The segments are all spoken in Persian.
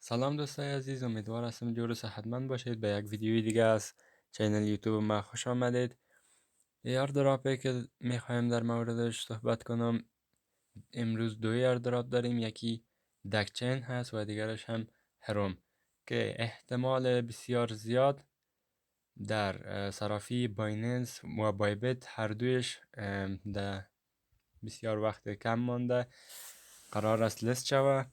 سلام دوستای عزیز، امیدوار هستم جور و صحتمند باشید. به یک ویدیوی دیگه از چینل یوتیوب ما خوش آمدید. ایردراپی که میخوایم در موردش صحبت کنم، امروز دو ایردراپ داریم. یکی دکچین هست و دیگرش هم هروم که احتمال بسیار زیاد در صرافی بایننس و بایبت هر دویش در بسیار وقت کم مانده قرار است لیست شود.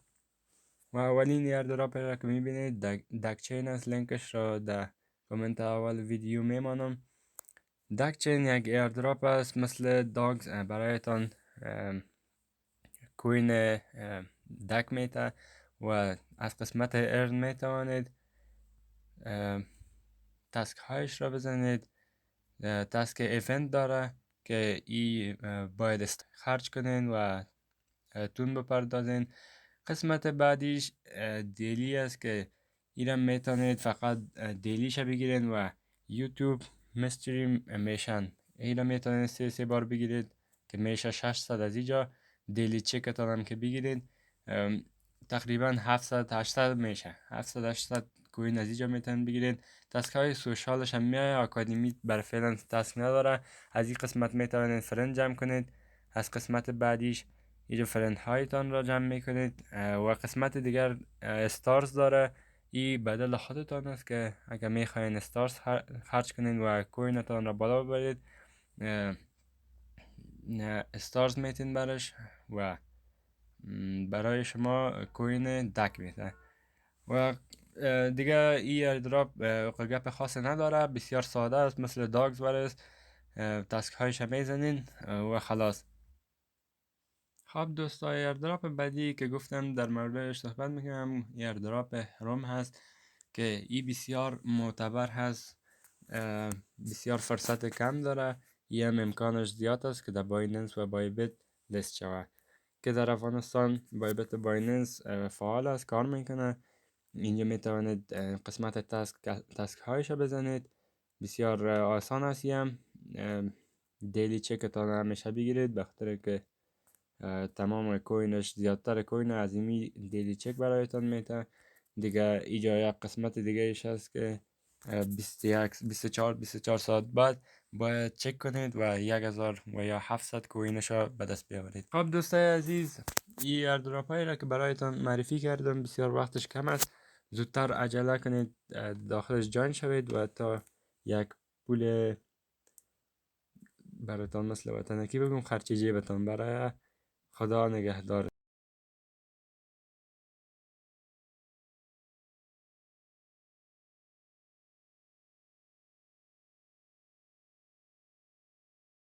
و اولین ایردراپ را که میبینید دکچین است. لینکش را در کامنت اول ویدیو میمانم. دکچین یک ایردراپ است مثل داگز برایتان کوین دک میته و از قسمت ارن میتوانید تسک هایش را بزنید. تسک ایونت داره که ای باید خرج کنین و تون بپردازین. قسمت بعدیش دیلی است که ایرم میتونید فقط دیلیش بگیرین و یوتیوب مستری میشن ایرم میتونید سه بار بگیرید که میشه 600 از اینجا. دیلی چکتان هم که بگیرید تقریبا 700-800 میشه. 700-800 کوین از اینجا میتونید بگیرید. تسک های سوشالش هم میای. اکادمی بر فعلا تسک نداره. از این قسمت میتونید فرند جمع کنید. از قسمت بعدیش اینجا فرند هایتان را جمع میکنید و قسمت دیگر استارز داره. این بدل خودتان است که اگر میخواین استارز خرج کنید و کوینتان را بالا ببرید استارز میتین برش و برای شما کوین دک میده. و دیگه این ایردراپ گپ خاص نداره، بسیار ساده است مثل داگز برست. تسک هایش میزنین و خلاص. خب دوستای، ایردراپ بعدی که گفتم در موردش صحبت میکنم ایردراپ هروم هست که ای بسیار معتبر هست. بسیار فرصت کم داره. ای هم امکانش زیاد است که در بایننس و بایبت لیست شود که در افغانستان بایبت بایننس فعال است، کار میکنه. اینجا میتوانید قسمت تسک هایش بزنید. بسیار آسان است. هم دیلی چکتان همیشه بگیرید بخاطر که تمام کوینش زیادتر کوین عظیمی دیلی چک برایتان میته. دیگه اینجا یک قسمت دیگه ایش هست که 24 ساعت بعد باید چک کنید و 1000 و یا 700 کوینش را به دست بیاورید. خب دوستای عزیز، این ایردراپ هایی را که برایتان معرفی کردم بسیار وقتش کم است. زودتر عجله کنید داخلش جاین شوید و تا یک پول براتان مثل وطنکی بگم خرچ جیبتان برای. خدا نگهدار.